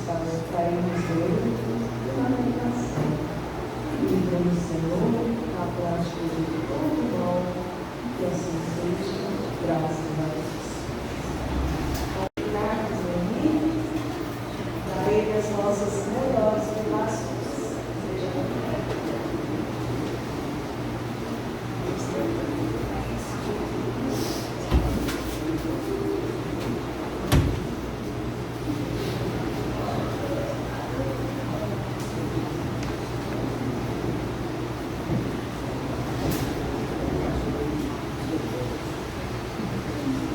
para irmos ler a meditação. Livra-nos, Senhor, a prática de todo mal, que assim seja, graças a Deus. Confiarmos em mim, darei as nossas melhores relações. Seja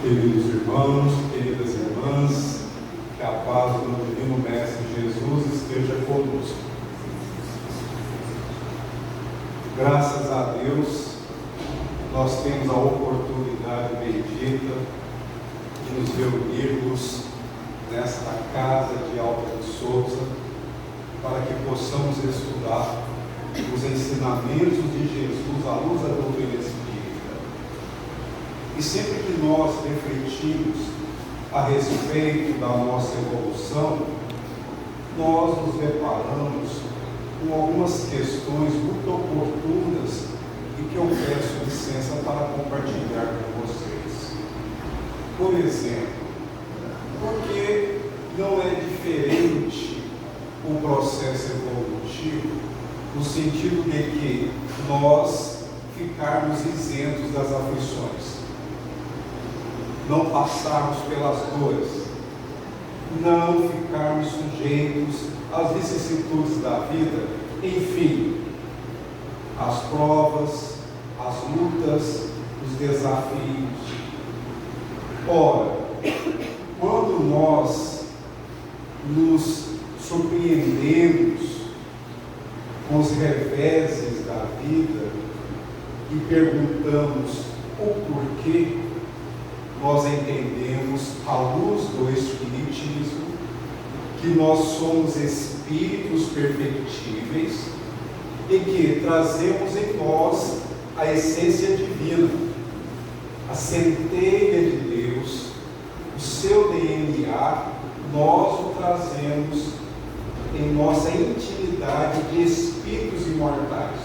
Queridos irmãos, queridas irmãs, que a paz do Divino Mestre Jesus esteja conosco. Graças a Deus, nós temos a oportunidade bendita de nos reunirmos nesta casa de Alta de Souza para que possamos estudar os ensinamentos de Jesus à luz da doutrina espírita. E sempre que nós refletimos a respeito da nossa evolução, nós nos deparamos com algumas questões muito oportunas e que eu peço licença para compartilhar com vocês. Por exemplo, por que não é diferente o processo evolutivo no sentido de que nós ficarmos isentos das aflições? Não passarmos pelas dores, não ficarmos sujeitos às vicissitudes da vida, enfim, às provas, às lutas, os desafios. Ora, quando nós nos surpreendemos com os reveses da vida e perguntamos o porquê, nós entendemos, à luz do Espiritismo, que nós somos espíritos perfectíveis e que trazemos em nós a essência divina, a centelha de Deus, o seu DNA, nós o trazemos em nossa intimidade de espíritos imortais.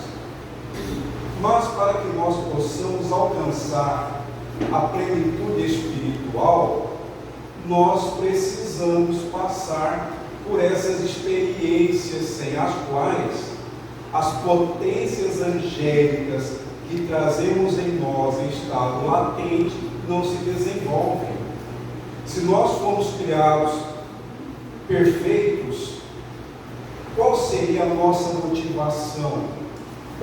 Mas para que nós possamos alcançar a plenitude espiritual, nós precisamos passar por essas experiências sem as quais as potências angélicas que trazemos em nós em estado latente não se desenvolvem. Se nós fomos criados perfeitos, qual seria a nossa motivação?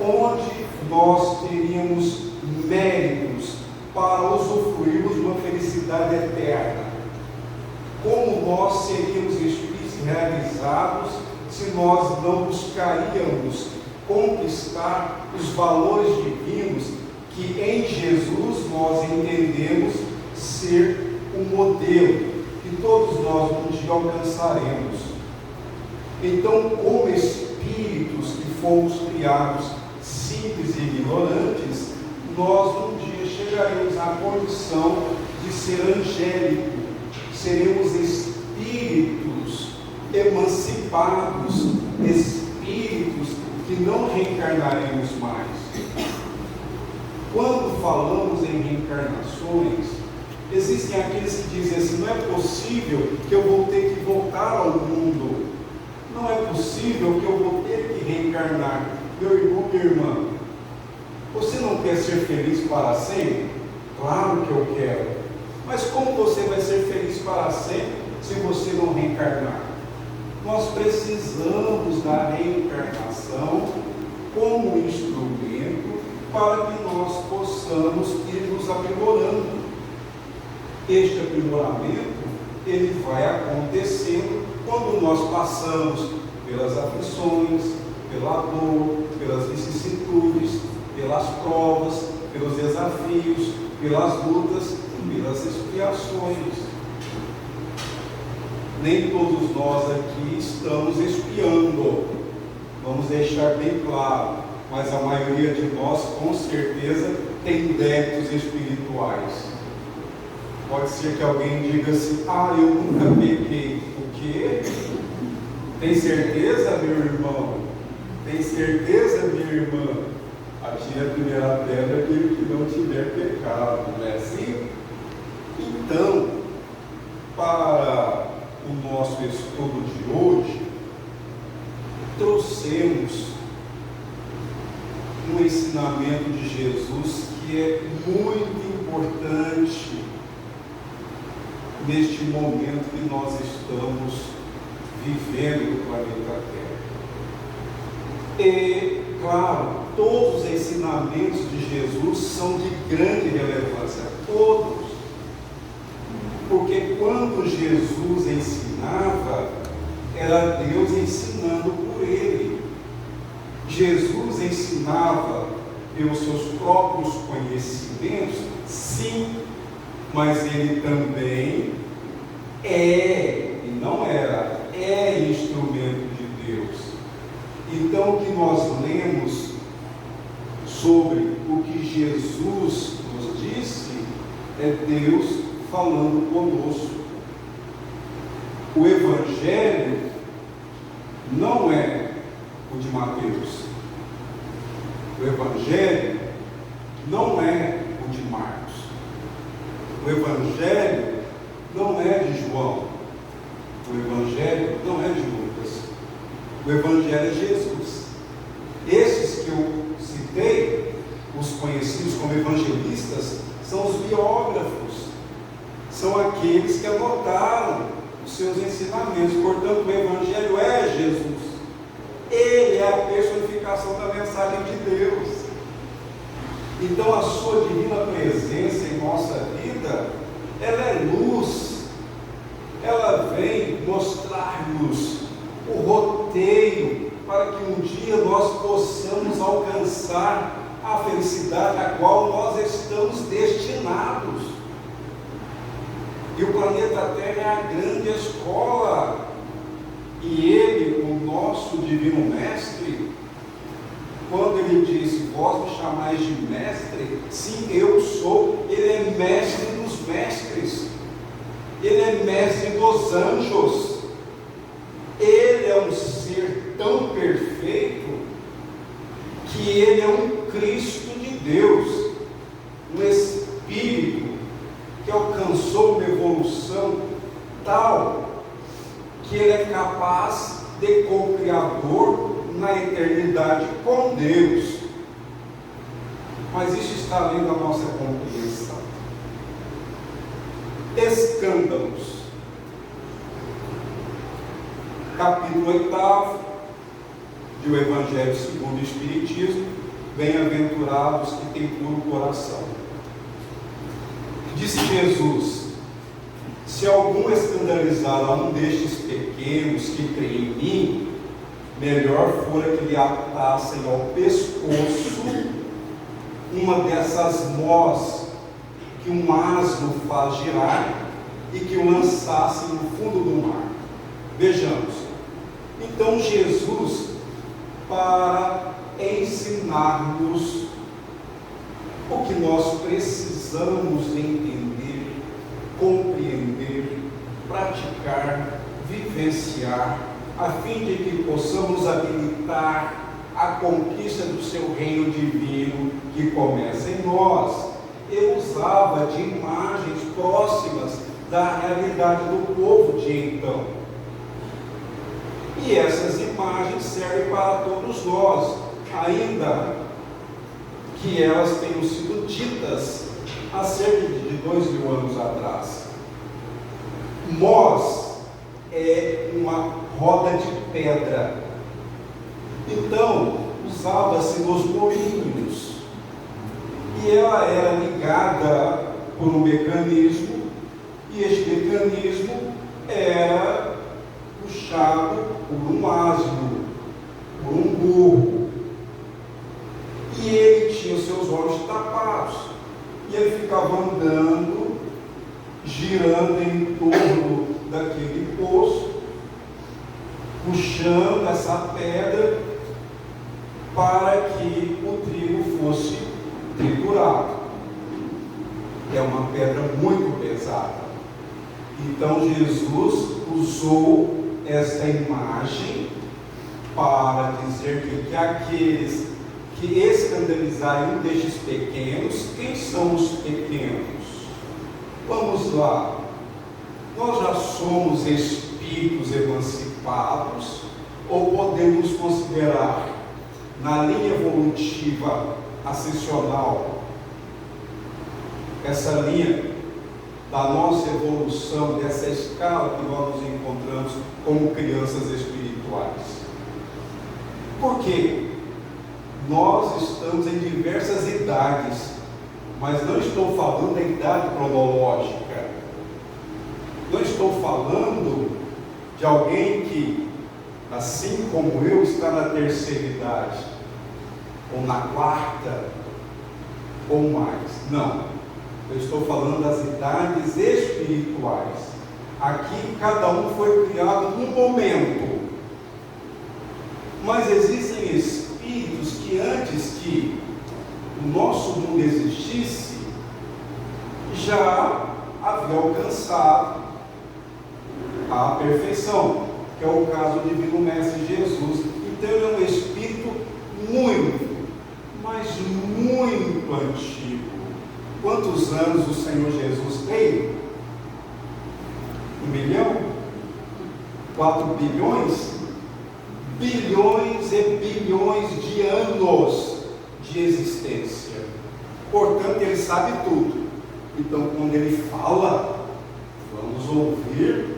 Onde nós teríamos méritos para usufruirmos de uma felicidade eterna? Como nós seríamos espíritos realizados se nós não buscaríamos conquistar os valores divinos que em Jesus nós entendemos ser um modelo que todos nós um dia alcançaremos? Então, como espíritos que fomos criados simples e ignorantes, nós um dia chegaremos à condição de ser angélico, seremos espíritos emancipados, espíritos que não reencarnaremos mais. Quando falamos em reencarnações, existem aqueles que dizem assim: não é possível que eu vou ter que voltar ao mundo, não é possível que eu vou ter que reencarnar. Meu irmão, minha irmã, você não quer ser feliz para sempre? Claro que eu quero. Mas como você vai ser feliz para sempre se você não reencarnar? Nós precisamos da reencarnação como instrumento para que nós possamos ir nos aprimorando. Este aprimoramento, ele vai acontecendo quando nós passamos pelas aflições, pela dor, pelas vicissitudes, pelas provas, pelos desafios, pelas lutas e pelas expiações. Nem todos nós aqui estamos expiando, vamos deixar bem claro, mas a maioria de nós com certeza tem débitos espirituais. Pode ser que alguém diga assim: ah, eu nunca pequei. O quê? Tem certeza, meu irmão? Tem certeza, minha irmã? Atire a primeira pedra aquele que não tiver pecado, não é assim? Então, para o nosso estudo de hoje, trouxemos um ensinamento de Jesus que é muito importante neste momento que nós estamos vivendo no planeta Terra. E, claro, todos os ensinamentos de Jesus são de grande relevância, todos. Porque quando Jesus ensinava, era Deus ensinando por ele. Jesus ensinava pelos seus próprios conhecimentos, sim, mas ele também e não era, é instrumento de Deus. Então, o que nós lemos sobre o que Jesus nos disse é Deus falando conosco. O Evangelho não é o de Mateus. O Evangelho não é o de Marcos. O Evangelho não é de João. O Evangelho não é de Lucas. O Evangelho é Jesus. Esses que eu citei, os conhecidos como evangelistas, são os biógrafos. São aqueles que anotaram os seus ensinamentos. Portanto, o Evangelho é Jesus. Ele é a personificação da mensagem de Deus. Então, a sua divina presença em nossa vida, ela é luz. Ela vem mostrar-nos o roteiro para que um dia nós possamos alcançar a felicidade a qual nós estamos destinados. E o planeta Terra é a grande escola. E ele, o nosso divino mestre, quando ele disse, vós me chamais de mestre, sim, eu sou, ele é mestre dos mestres, ele é mestre dos anjos, ele é um ser tão perfeito, que ele é um Cristo de Deus, um Espírito, que alcançou uma evolução tal, que ele é capaz de co-criador na eternidade com Deus. Mas isso está além da nossa compreensão. Escândalos. Capítulo 8 do Evangelho segundo o Espiritismo. Bem-aventurados que têm puro coração. Disse Jesus: se algum escandalizar a um destes pequenos que creem em mim, melhor fora que lhe atassem ao pescoço uma dessas mós que um asno faz girar e que o lançassem no fundo do mar. Vejamos. Então Jesus, para ensinar-nos o que nós precisamos entender, compreender, praticar, vivenciar, a fim de que possamos habilitar a conquista do seu reino divino que começa em nós. Eu usava de imagens próximas da realidade do povo de então. E essas imagens servem para todos nós, ainda que elas tenham sido ditas há cerca de 2000 anos atrás. Mós é uma roda de pedra. Então, usava-se nos moinhos. E ela era ligada por um mecanismo, e este mecanismo era puxado por um asno, por um burro. E ele tinha os seus olhos tapados. E ele ficava andando, girando em torno daquele poço, puxando essa pedra para que o trigo fosse triturado. É uma pedra muito pesada. Então Jesus usou esta imagem para dizer que aqueles que escandalizarem um destes pequenos, quem são os pequenos? Vamos lá. Nós já somos espíritos emancipados ou podemos considerar na linha evolutiva ascensional essa linha da nossa evolução, dessa escala que nós nos encontramos como crianças espirituais? Porque nós estamos em diversas idades, mas não estou falando da idade cronológica. Não estou falando de alguém que, assim como eu, está na terceira idade, ou na quarta, ou mais. Não. Eu estou falando das idades espirituais. Aqui cada um foi criado num momento. Mas existem espíritos que antes que o nosso mundo existisse, já havia alcançado a perfeição, que é o caso do Divino Mestre Jesus. Então ele é um espírito muito, mas muito antigo. Quantos anos o Senhor Jesus tem? 1 milhão? 4 bilhões? Bilhões e bilhões de anos de existência. Portanto, ele sabe tudo. Então, quando ele fala, vamos ouvir,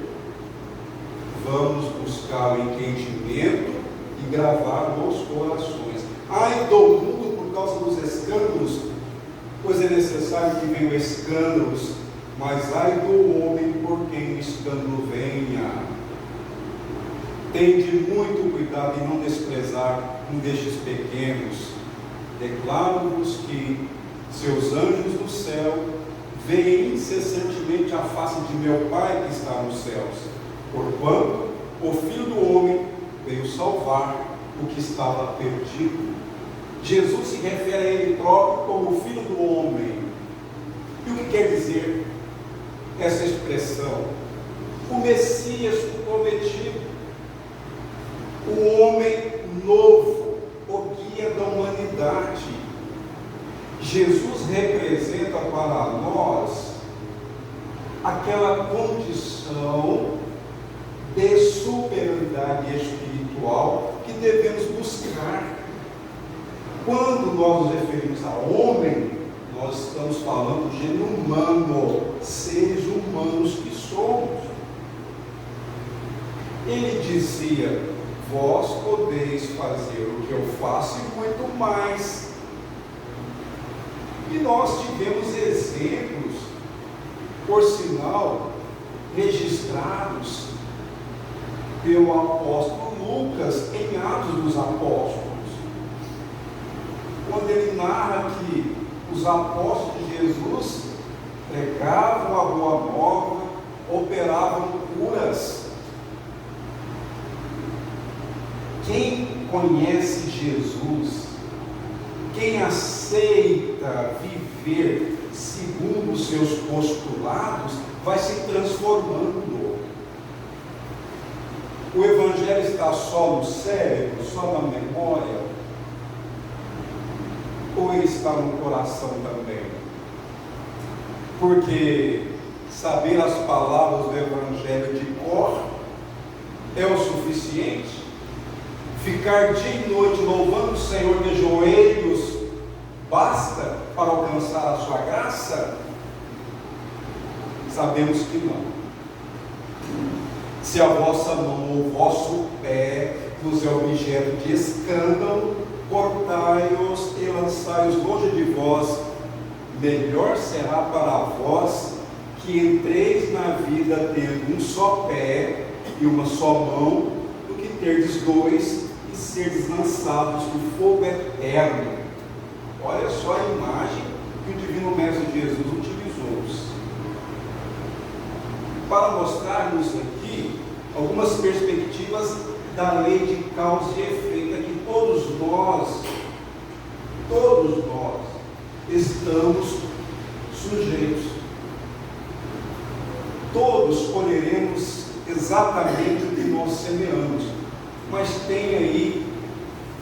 vamos buscar o entendimento e gravar nos corações. Ai do mundo por causa dos escândalos, pois é necessário que venham escândalos, mas ai do homem por quem o escândalo venha. Tende muito cuidado em não desprezar um destes pequenos. Declaro-vos que seus anjos do céu veem incessantemente a face de meu Pai que está nos céus, porquanto o Filho do Homem veio salvar o que estava perdido. Jesus se refere a ele próprio como o Filho do Homem. E o que quer dizer essa expressão? O Messias prometido, o homem novo, o guia da humanidade. Jesus representa para nós aquela condição de superioridade espiritual que devemos buscar. Quando nós nos referimos a homem, nós estamos falando de gênero humano, seres humanos que somos. Ele dizia: vós podeis fazer o que eu faço e muito mais. E nós tivemos exemplos, por sinal, registrados pelo apóstolo Lucas em Atos dos Apóstolos, quando ele narra que os apóstolos de Jesus pregavam a boa nova, operavam curas. Quem conhece Jesus, quem aceita viver segundo os seus postulados, vai se transformando. O Evangelho está só no cérebro, só na memória? Ou ele está no coração também? Porque saber as palavras do Evangelho de cor é o suficiente? Ficar dia e noite louvando o Senhor de joelhos basta para alcançar a sua graça? Sabemos que não. Se a vossa mão ou o vosso pé vos é objeto de escândalo, cortai-os e lançai-os longe de vós. Melhor será para vós que entreis na vida tendo um só pé e uma só mão, do que terdes dois e seres lançados no fogo eterno. Olha só a imagem que o Divino Mestre Jesus utilizou para mostrar-nos aqui algumas perspectivas da lei de causa e efeito, é que todos nós estamos sujeitos. Todos colheremos exatamente o que nós semeamos. Mas tem aí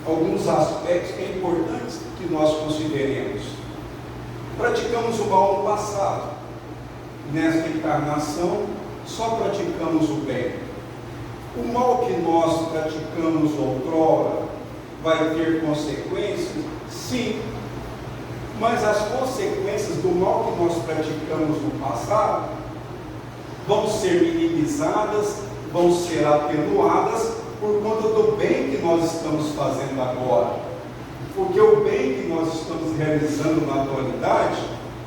alguns aspectos que é importante que nós consideremos. Praticamos o mal no passado. Nesta encarnação, só praticamos o bem. O mal que nós praticamos outrora vai ter consequências? Sim. Mas as consequências do mal que nós praticamos no passado vão ser minimizadas, vão ser atenuadas por conta do bem que nós estamos fazendo agora. Porque o bem que nós estamos realizando na atualidade,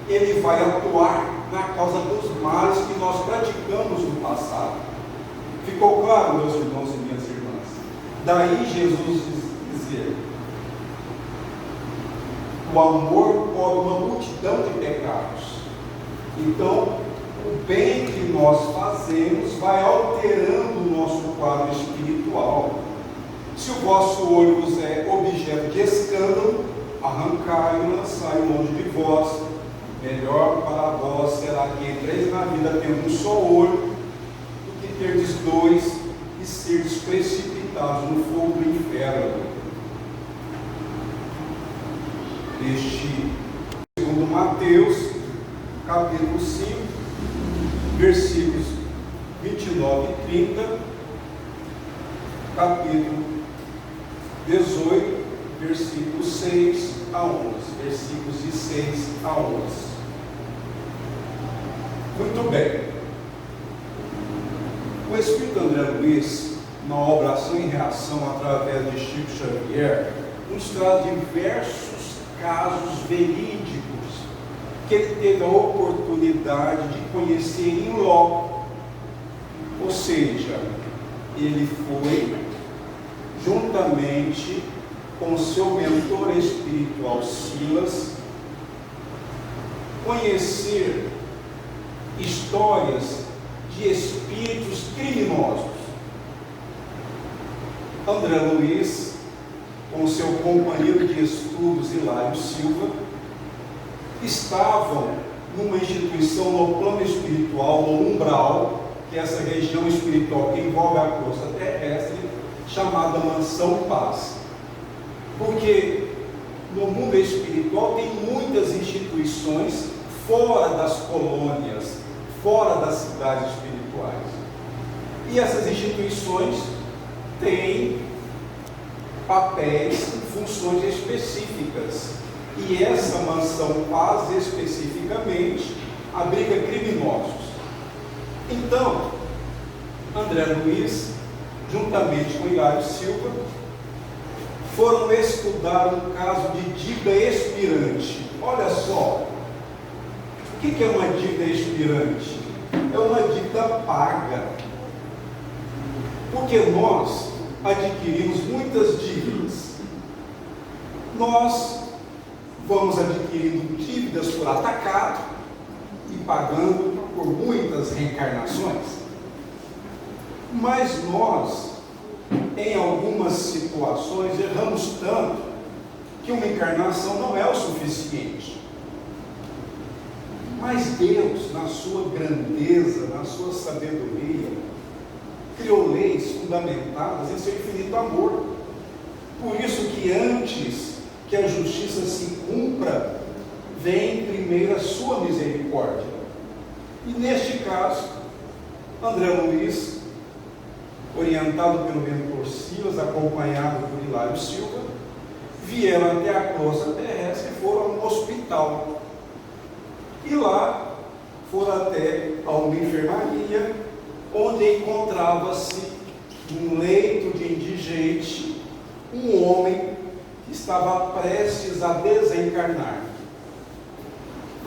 ele vai atuar na causa dos males que nós praticamos no passado. Ficou claro, meus irmãos e minhas irmãs? Daí Jesus dizer: o amor cobre uma multidão de pecados. Então, o bem que nós fazemos vai alterando o nosso quadro espiritual. Se o vosso olho vos é objeto de escândalo, arrancai-o e lançai-o longe de vós. Melhor para vós será que entreis na vida tendo um só olho, do que terdes dois e seres precipitados no fogo do inferno. Este, segundo Mateus, capítulo 5, versículos 29 e 30, capítulo 18, versículos 6 a 11, versículos de 6 a 11. Muito bem. O Espírito André Luiz, na obra Ação e Reação, através de Chico Xavier, nos traz diversos casos verídicos que ele teve a oportunidade de conhecer em loco. Ou seja, ele foi juntamente com seu mentor espiritual Silas conhecer histórias de espíritos criminosos. André Luiz, com seu companheiro de estudos Hilário Silva, estavam numa instituição no plano espiritual, no umbral, que é essa região espiritual que envolve a crosta terrestre, chamada Mansão Paz. Porque no mundo espiritual tem muitas instituições fora das colônias, fora das cidades espirituais. E essas instituições têm papéis e funções específicas. E essa Mansão Paz, especificamente, abriga criminosos. Então, André Luiz, juntamente com Hilário Silva, foram estudar um caso de dívida expirante. Olha só, o que é uma dívida expirante? É uma dívida paga. Porque nós adquirimos muitas dívidas. Nós vamos adquirindo dívidas por atacado e pagando por muitas reencarnações. Mas nós, em algumas situações, erramos tanto que uma encarnação não é o suficiente. Mas Deus, na sua grandeza, na sua sabedoria, criou leis fundamentadas em seu infinito amor. Por isso que antes que a justiça se cumpra, vem primeiro a sua misericórdia. E neste caso, André Luiz, orientado pelo mentor Silas, acompanhado por Hilário Silva, vieram até a crosta terrestre e foram ao hospital. E lá foram até a uma enfermaria, onde encontrava-se um leito de indigente, um homem que estava prestes a desencarnar.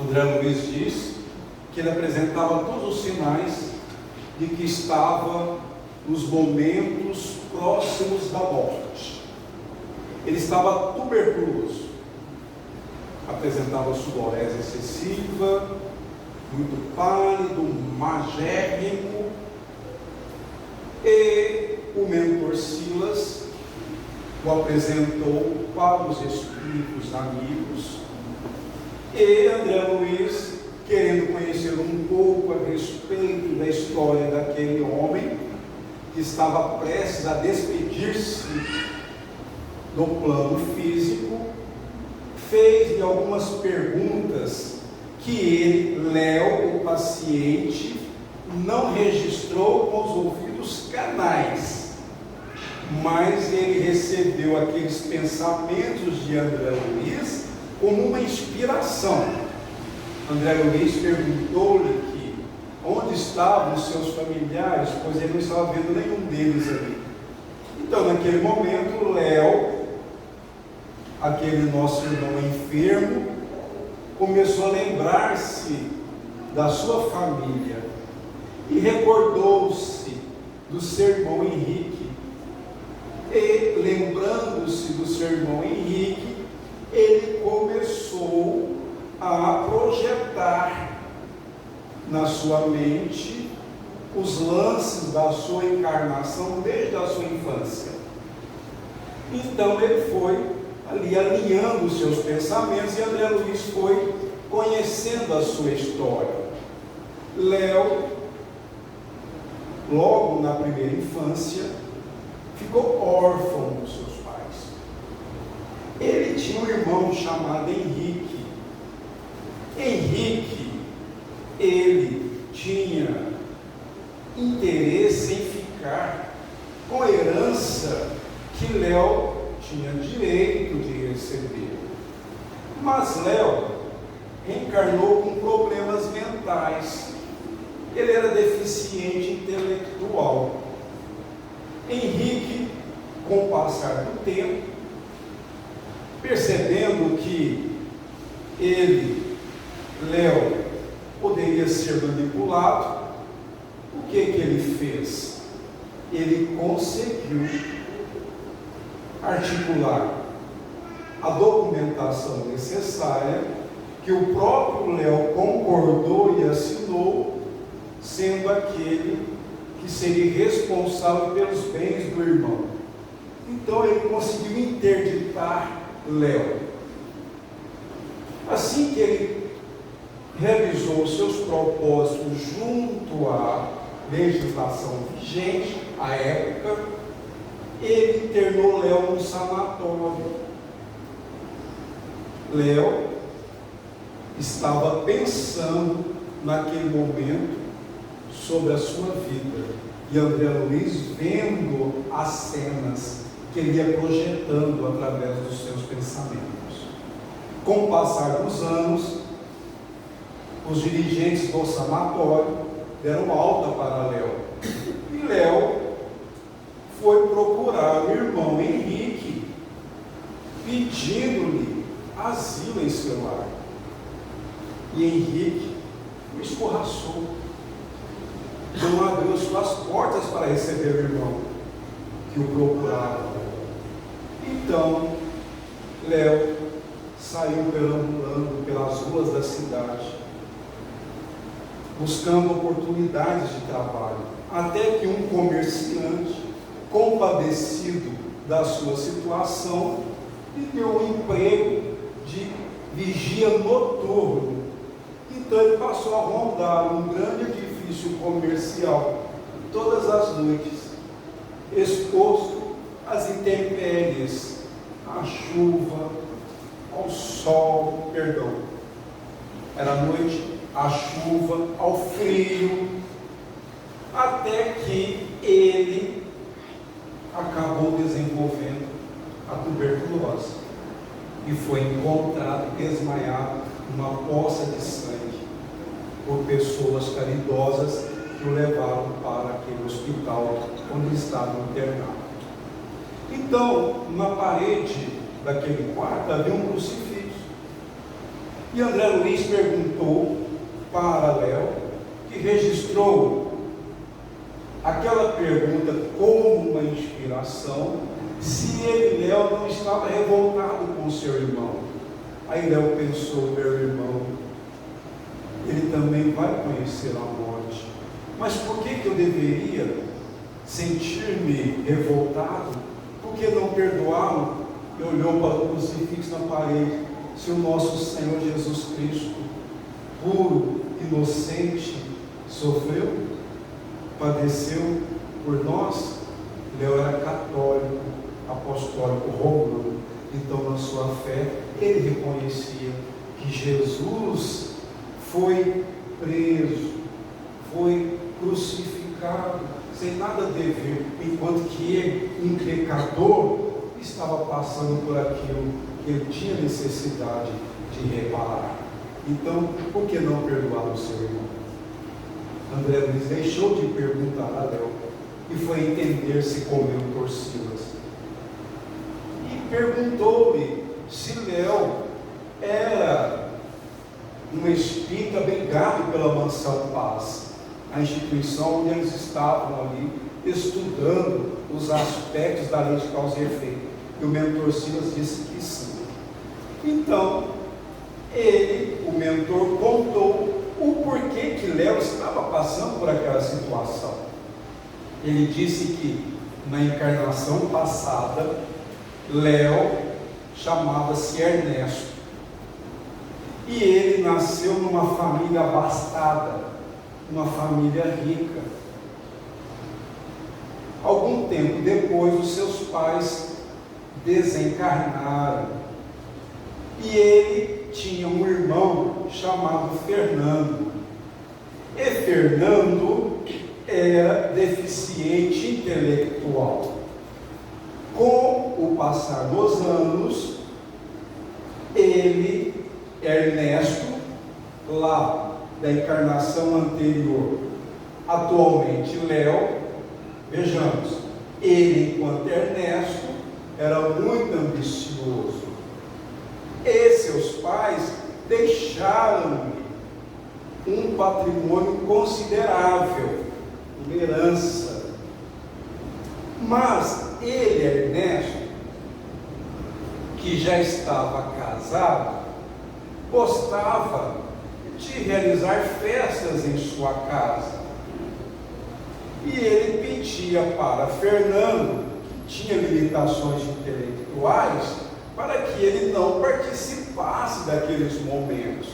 André Luiz diz que ele apresentava todos os sinais de que estava nos momentos próximos da morte. Ele estava tuberculoso, apresentava sudorese excessiva, muito pálido, magérrimo, e o mentor Silas o apresentou para os espíritos amigos, e André Luiz, querendo conhecer um pouco a respeito da história daquele homem, que estava prestes a despedir-se do plano físico, fez-lhe algumas perguntas que ele, Léo, o paciente, não registrou com os ouvidos canais, mas ele recebeu aqueles pensamentos de André Luiz como uma inspiração. André Luiz perguntou-lhe que onde estavam os seus familiares, pois ele não estava vendo nenhum deles ali. Então, naquele momento, Léo, aquele nosso irmão enfermo, começou a lembrar-se da sua família e recordou-se do seu irmão Henrique. E, lembrando-se do seu irmão Henrique, ele começou a projetar na sua mente os lances da sua encarnação desde a sua infância. Então ele foi ali alinhando os seus pensamentos e André Luiz foi conhecendo a sua história. Léo, logo na primeira infância, ficou órfão dos seus pais. Ele tinha um irmão chamado Henrique. Henrique, ele tinha interesse em ficar com a herança que Léo tinha direito de receber. Mas Léo reencarnou com problemas mentais. Ele era deficiente intelectual. Henrique, com o passar do tempo, percebendo que ele, Léo, poderia ser manipulado, o que ele fez? Ele conseguiu articular a documentação necessária que o próprio Léo concordou e assinou, sendo aquele que seria responsável pelos bens do irmão. Então ele conseguiu interditar Léo. Assim que ele realizou os seus propósitos junto à legislação vigente, à época, ele internou Léo no sanatório. Léo estava pensando naquele momento sobre a sua vida, e André Luiz vendo as cenas que ele ia projetando através dos seus pensamentos. Com o passar dos anos, os dirigentes do sanatório deram alta para Léo, e Léo foi procurar o irmão Henrique, pedindo-lhe asilo em seu lar. E Henrique o escorraçou, não abriu suas portas para receber o irmão que o procurava. Então Léo saiu perambulando pelas ruas da cidade, buscando oportunidades de trabalho, até que um comerciante, compadecido da sua situação, lhe deu um emprego de vigia noturno. Então ele passou a rondar um grande edifício comercial todas as noites, exposto às intempéries, à chuva, ao sol, era noite, à chuva, ao frio, até que ele acabou desenvolvendo a tuberculose e foi encontrado desmaiado numa poça de sangue por pessoas caridosas que o levaram para aquele hospital onde estava internado. Então, na parede daquele quarto havia um crucifixo, e André Luiz perguntou para Léo, que registrou aquela pergunta como uma inspiração, se ele, Léo, não estava revoltado com seu irmão. Aí Léo pensou: meu irmão, ele também vai conhecer a morte, mas por que eu deveria sentir-me revoltado? Por que não perdoá-lo? E olhou para o crucifixo na parede. Se o nosso Senhor Jesus Cristo, puro, inocente, sofreu, padeceu por nós. Léo era católico, apostólico romano, então na sua fé ele reconhecia que Jesus foi preso, foi crucificado, sem nada dever, enquanto que ele, um pecador, estava passando por aquilo que ele tinha necessidade de reparar. Então, por que não perdoar o seu irmão? André Luiz deixou de perguntar a Léo e foi entender se comeu torcidas. E perguntou-lhe se Léo era um espírito abrigado pela Mansão Paz, a instituição onde eles estavam ali estudando os aspectos da lei de causa e efeito. E o mentor Silas disse que sim. Então, o mentor contou o porquê que Léo estava passando por aquela situação. Ele disse que na encarnação passada, Léo chamava-se Ernesto. E ele nasceu numa família abastada, uma família rica. Algum tempo depois, os seus pais desencarnaram. E ele tinha um irmão chamado Fernando. E Fernando era deficiente intelectual. Com o passar dos anos, Ernesto, lá da encarnação anterior, atualmente Léo, vejamos, ele, enquanto Ernesto, era muito ambicioso. E seus pais deixaram-lhe um patrimônio considerável, uma herança. Mas ele, Ernesto, que já estava casado, gostava de realizar festas em sua casa. E ele pedia para Fernando, que tinha limitações intelectuais, para que ele não participasse daqueles momentos.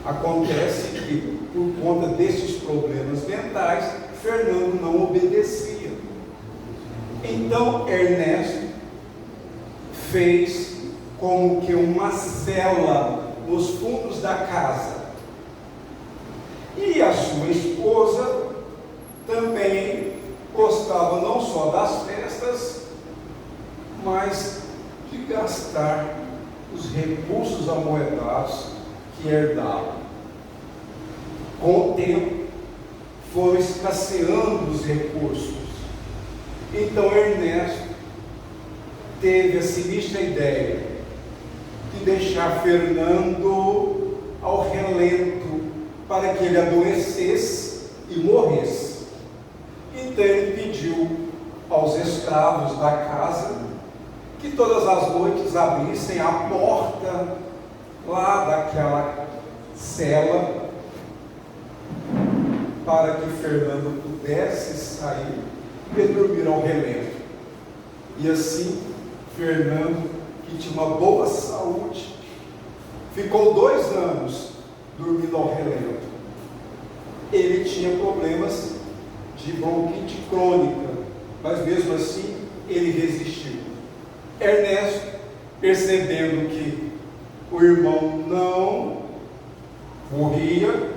Acontece que, por conta desses problemas mentais, Fernando não obedecia. Então, Ernesto fez como que uma cela nos fundos da casa. E a sua esposa também gostava não só das festas, mas de gastar os recursos amoedados que herdava. Com o tempo, foram escasseando os recursos. Então Ernesto teve a sinistra ideia de deixar Fernando ao relento para que ele adoecesse e morresse. Então ele pediu aos escravos da casa que todas as noites abrissem a porta lá daquela cela para que Fernando pudesse sair e dormir ao relento. E assim, Fernando, que tinha uma boa saúde, ficou 2 anos dormindo ao relento. Ele tinha problemas de bronquite crônica, mas mesmo assim ele resistiu. Ernesto, percebendo que o irmão não morria,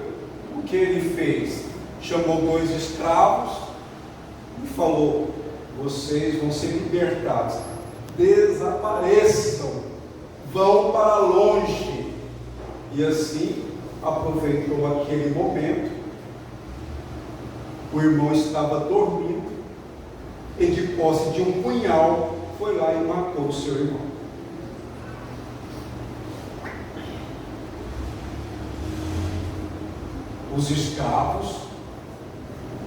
o que ele fez? Chamou 2 escravos e falou: vocês vão ser libertados, desapareçam, vão para longe. E assim aproveitou aquele momento. O irmão estava dormindo e, de posse de um punhal, foi lá e matou o seu irmão. Os escravos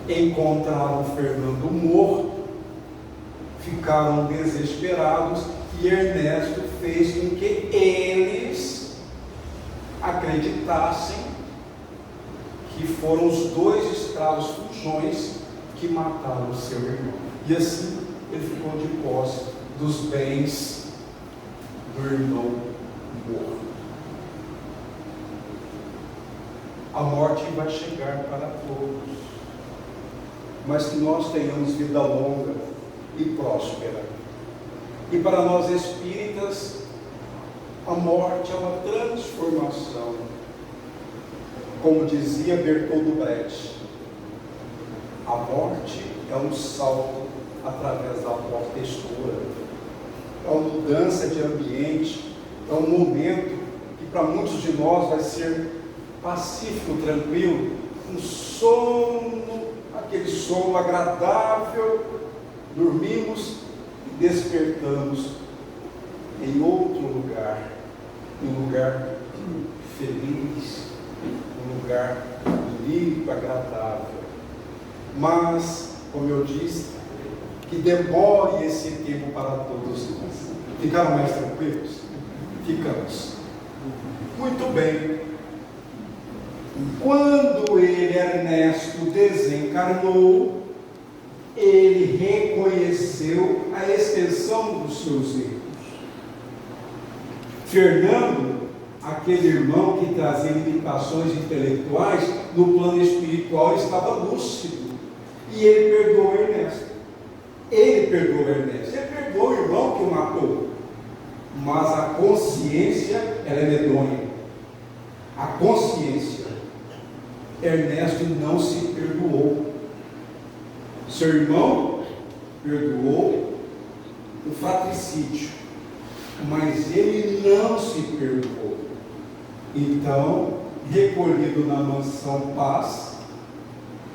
encontraram Fernando morto, ficaram desesperados, e Ernesto fez com que eles acreditassem que foram os 2 escravos fujões que mataram o seu irmão. E assim ele ficou de posse dos bens do irmão morto. A morte vai chegar para todos. mas que nós tenhamos vida longa e próspera. E para nós espíritas, a morte é uma transformação. Como dizia Bertold Brecht, a morte é um salto através da porta escura, é uma mudança de ambiente, é um momento que para muitos de nós vai ser pacífico, tranquilo, um sono, aquele sono agradável, dormimos e despertamos em outro lugar, um lugar feliz, um lugar limpo, agradável. Mas, como eu disse, que demore esse tempo para todos nós. Ficaram mais tranquilos? Ficamos. Muito bem. Quando ele, Ernesto, desencarnou, ele reconheceu a extensão dos seus erros. Fernando, aquele irmão que trazia limitações intelectuais, no plano espiritual estava lúcido. E ele perdoou Ernesto. Ele perdoou o irmão que o matou. Mas a consciência, ela é medonha. A consciência. Ernesto não se perdoou. Seu irmão perdoou o fratricídio, mas ele não se perdoou. Então, recolhido na mansão Paz,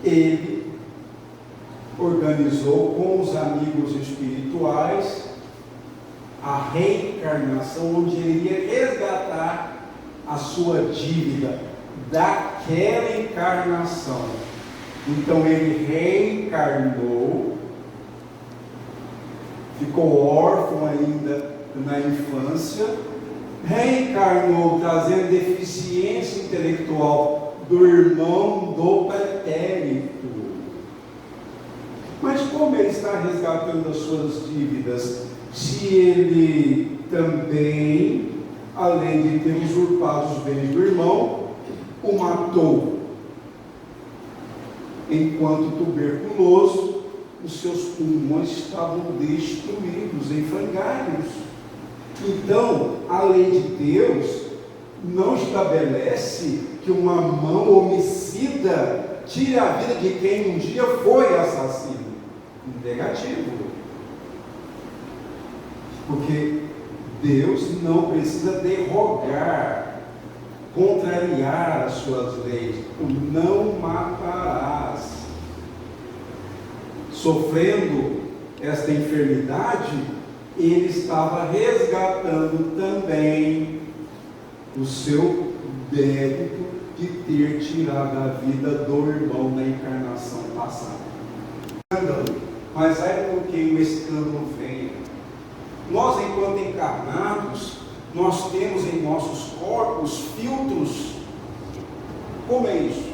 ele organizou com os amigos espirituais a reencarnação, onde ele iria resgatar a sua dívida daquela encarnação. Então ele reencarnou, ficou órfão ainda na infância, reencarnou trazendo deficiência intelectual do irmão do pretérito. Mas como ele está resgatando as suas dívidas, se ele também, além de ter usurpado os bens do irmão, o matou? Enquanto tuberculoso, os seus pulmões estavam destruídos em frangalhos. Então, a lei de Deus não estabelece que uma mão homicida tire a vida de quem um dia foi assassino. Negativo. Porque Deus não precisa derrogar, contrariar as suas leis. O não matarás. Sofrendo esta enfermidade, ele estava resgatando também o seu débito de ter tirado a vida do irmão na encarnação passada. Mas aí com quem o escândalo venha. Nós, enquanto encarnados, nós temos em nossos corpos filtros. Como é isso?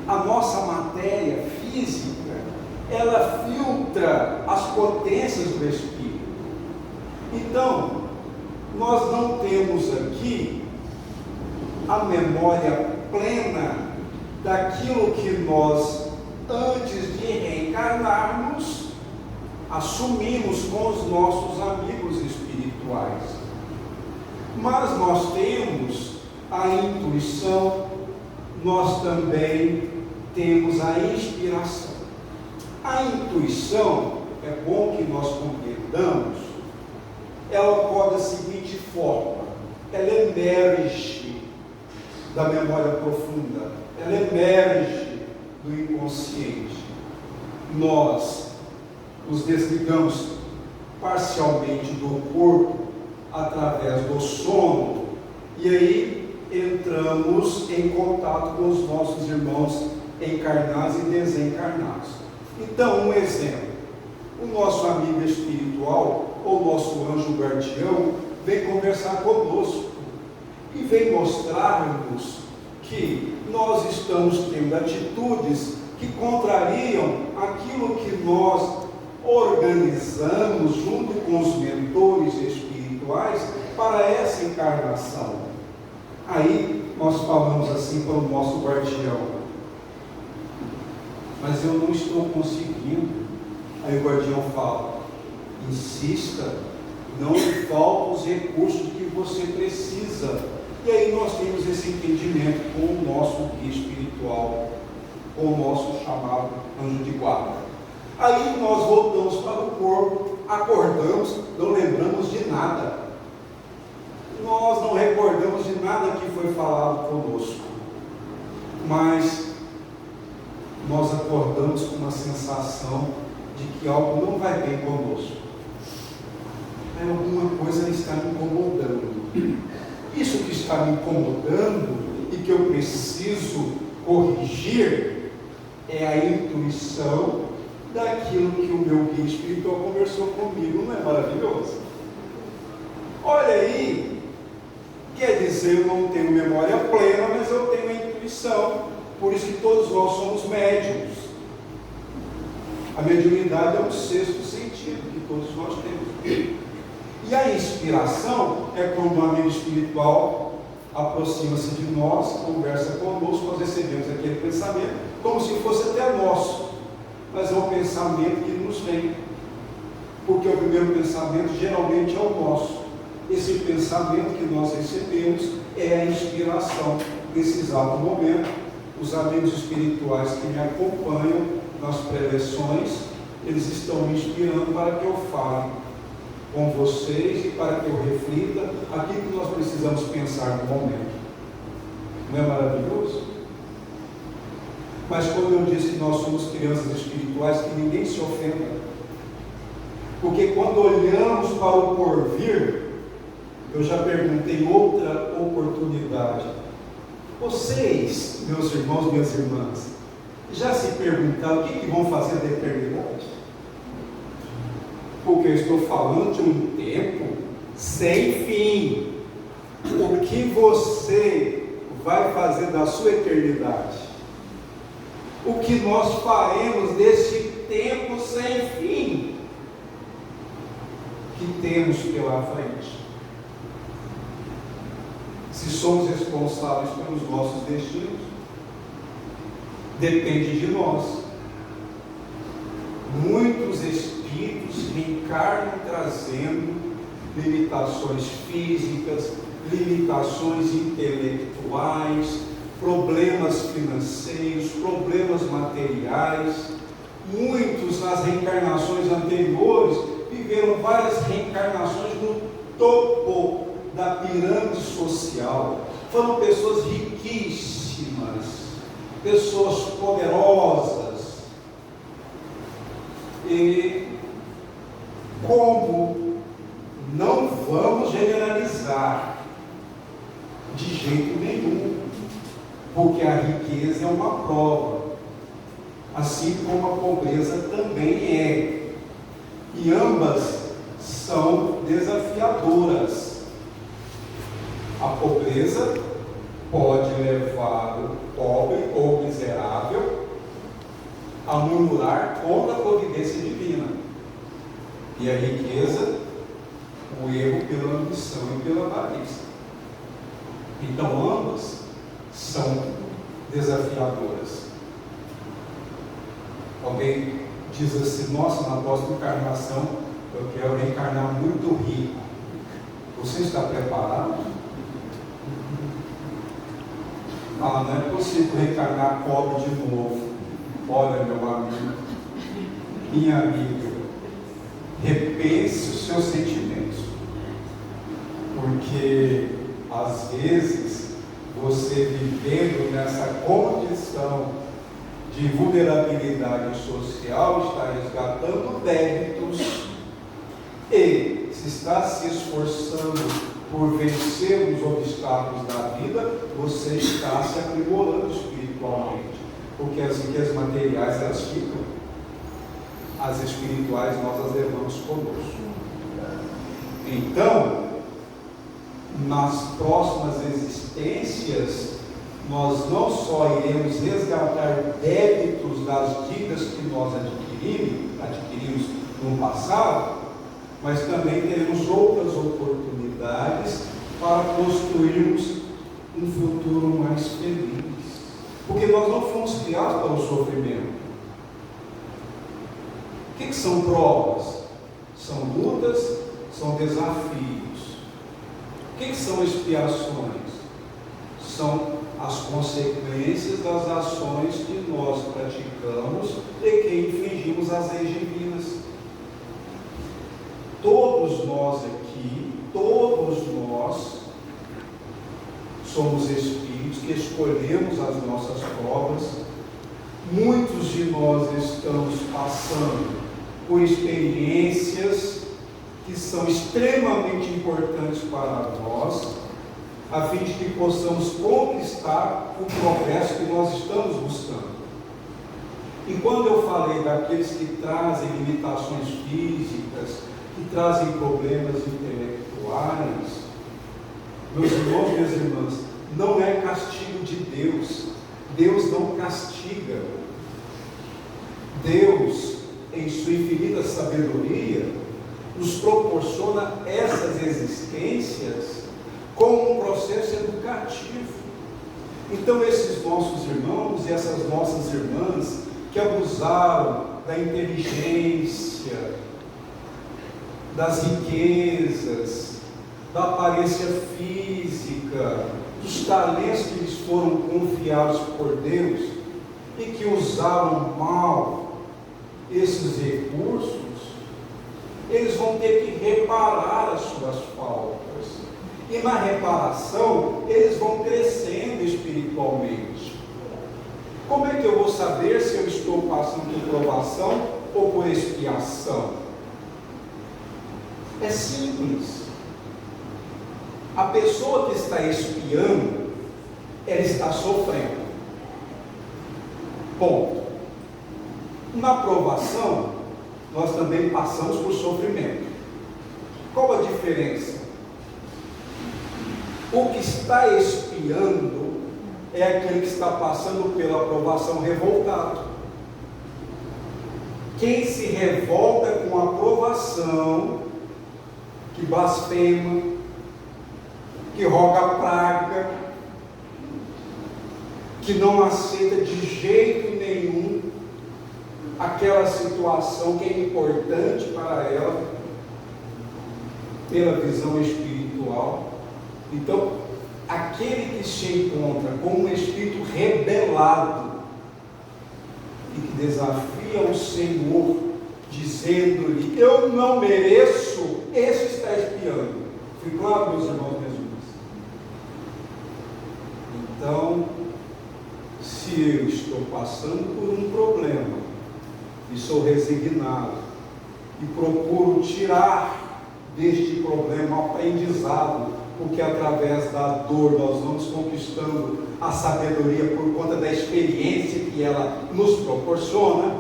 A nossa matéria física, ela filtra as potências do Espírito. Então, nós não temos aqui a memória plena daquilo que nós, antes de reencarnarmos, assumimos com os nossos amigos espirituais. Mas nós temos a intuição, nós também temos a inspiração. A intuição, é bom que nós compreendamos, ela ocorre da seguinte forma: ela emerge da memória profunda, ela emerge do inconsciente. Nós nos desligamos parcialmente do corpo através do sono e aí entramos em contato com os nossos irmãos encarnados e desencarnados. Então, um exemplo: o nosso amigo espiritual ou nosso anjo guardião vem conversar conosco e vem mostrar-nos que nós estamos tendo atitudes que contrariam aquilo que nós organizamos junto com os mentores espirituais para essa encarnação. Aí nós falamos assim para o nosso guardião: mas eu não estou conseguindo. Aí o guardião fala: insista, não lhe faltam os recursos que você precisa. E aí nós temos esse entendimento com o nosso guia espiritual, com o nosso chamado anjo de guarda. Aí nós voltamos para o corpo, acordamos, não lembramos de nada. Nós não recordamos de nada que foi falado conosco, mas nós acordamos com uma sensação de que algo não vai bem conosco. Alguma coisa está me incomodando. Isso que está me incomodando e que eu preciso corrigir é a intuição daquilo que o meu guia espiritual conversou comigo. Não é maravilhoso? Olha aí, quer dizer, eu não tenho memória plena, mas eu tenho a intuição. Por isso que todos nós somos médiuns. A mediunidade é um sexto sentido que todos nós temos. E a inspiração é quando um amigo espiritual aproxima-se de nós, conversa conosco, nós recebemos aquele pensamento como se fosse até nosso, mas é um pensamento que nos vem, porque o primeiro pensamento geralmente é o nosso. Esse pensamento que nós recebemos é a inspiração. Nesse exato momento, os amigos espirituais que me acompanham nas preleções, eles estão me inspirando para que eu fale com vocês e para que eu reflita aquilo que nós precisamos pensar no momento. Não é maravilhoso? Mas quando eu disse que nós somos crianças espirituais, que ninguém se ofenda, porque quando olhamos para o porvir, eu já perguntei outra oportunidade: vocês, meus irmãos, minhas irmãs, já se perguntaram o que vão fazer da eternidade? Porque eu estou falando de um tempo sem fim. O que você vai fazer da sua eternidade? O que nós faremos desse tempo sem fim que temos pela frente? Se somos responsáveis pelos nossos destinos, depende de nós. Muitos espíritos reencarnam trazendo limitações físicas, limitações intelectuais, problemas financeiros, problemas materiais. Muitos nas reencarnações anteriores viveram várias reencarnações no topo da pirâmide social. Foram pessoas riquíssimas, pessoas poderosas. E como não vamos generalizar de jeito nenhum, porque a riqueza é uma prova, assim como a pobreza também é, e ambas são desafiadoras. A pobreza pode levar o pobre ou miserável a murmurar contra a providência divina, e a riqueza, o erro pela ambição e pela avareza. Então ambas são desafiadoras. Alguém diz assim: nossa, na próxima encarnação eu quero reencarnar muito rico. Você está preparado? Ah, não é possível reencarnar pobre de novo. Olha, meu amigo, minha amiga, repense os seus sentimentos, porque às vezes você, vivendo nessa condição de vulnerabilidade social, está resgatando débitos e se está se esforçando por vencer os obstáculos da vida, você está se aprimorando espiritualmente. Porque as riquezas materiais, elas ficam, as espirituais nós as levamos conosco. Então, nas próximas existências, nós não só iremos resgatar débitos das dívidas que nós adquirimos no passado, mas também teremos outras oportunidades para construirmos um futuro mais feliz. Porque nós não fomos criados para o sofrimento. O que são provas? São lutas, são desafios. O que são expiações? São as consequências das ações que nós praticamos e que infringimos as leis divinas. Todos nós aqui, todos nós somos espíritos que escolhemos as nossas provas. Muitos de nós estamos passando por experiências que são extremamente importantes para nós, a fim de que possamos conquistar o progresso que nós estamos buscando. E quando eu falei daqueles que trazem limitações físicas, que trazem problemas intelectuais, meus irmãos e minhas irmãs, não é castigo de Deus. Deus não castiga. Deus, em sua infinita sabedoria, nos proporciona essas existências como um processo educativo. Então esses nossos irmãos e essas nossas irmãs que abusaram da inteligência, das riquezas, da aparência física, dos talentos que lhes foram confiados por Deus e que usaram mal esses recursos, eles vão ter que reparar as suas faltas. E na reparação, eles vão crescendo espiritualmente. Como é que eu vou saber se eu estou passando por provação ou por expiação? É simples. A pessoa que está expiando, ela está sofrendo. Ponto. Na provação, nós também passamos por sofrimento. Qual a diferença? O que está expiando é aquele que está passando pela provação revoltado. Quem se revolta com a provação, que blasfema, que roga praga, que não aceita de jeito nenhum aquela situação que é importante para ela, pela visão espiritual. Então, aquele que se encontra com um espírito rebelado e que desafia o Senhor, dizendo-lhe: eu não mereço, esse está expiando. Fui claro, meus irmãos e minhas irmãs? Então, se eu estou passando por um problema e sou resignado e procuro tirar deste problema o aprendizado, porque através da dor nós vamos conquistando a sabedoria por conta da experiência que ela nos proporciona,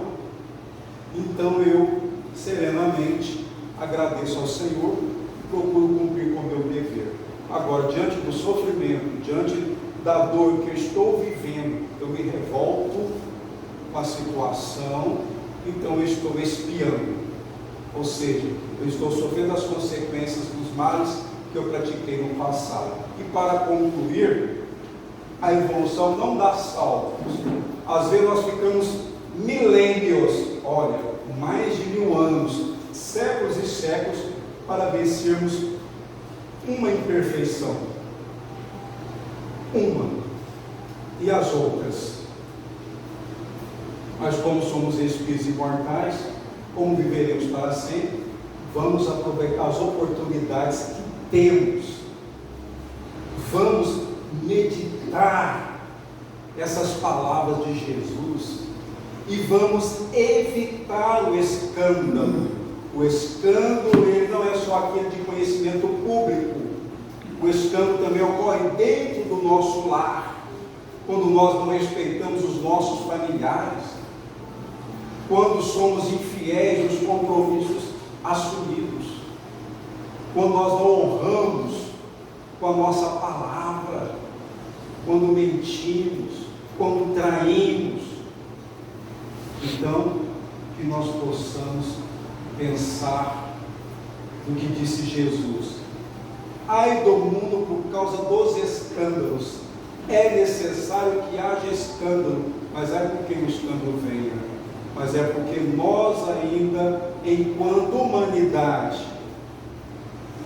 então eu serenamente agradeço ao Senhor e procuro cumprir com o meu dever. Agora, diante do sofrimento, diante da dor que eu estou vivendo, eu me revolto com a situação, então eu estou expiando, ou seja, eu estou sofrendo as consequências dos males que eu pratiquei no passado. E para concluir, a evolução não dá saltos. Às vezes nós ficamos milênios, olha, mais de 1000 anos, séculos e séculos, para vencermos uma imperfeição. Uma. E as outras? Mas como somos espíritos imortais, como viveremos para sempre, vamos aproveitar as oportunidades que temos. Vamos meditar essas palavras de Jesus e vamos evitar o escândalo. O escândalo, ele não é só aquele de conhecimento público. O escândalo também ocorre dentro do nosso lar, quando nós não respeitamos os nossos familiares, quando somos infiéis nos compromissos assumidos, quando nós não honramos com a nossa palavra, quando mentimos, quando traímos. Então, que nós possamos pensar no que disse Jesus: ai do mundo por causa dos escândalos. É necessário que haja escândalo, mas ai porque o escândalo venha. mas é porque nós ainda, enquanto humanidade,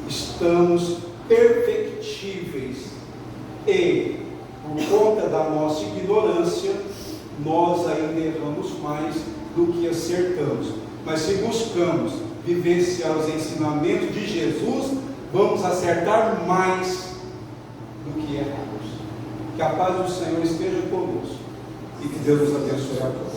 estamos perfectíveis e, por conta da nossa ignorância, nós ainda erramos mais do que acertamos. Mas se buscamos vivenciar os ensinamentos de Jesus, vamos acertar mais do que erramos. Que a paz do Senhor esteja conosco e que Deus nos abençoe a todos.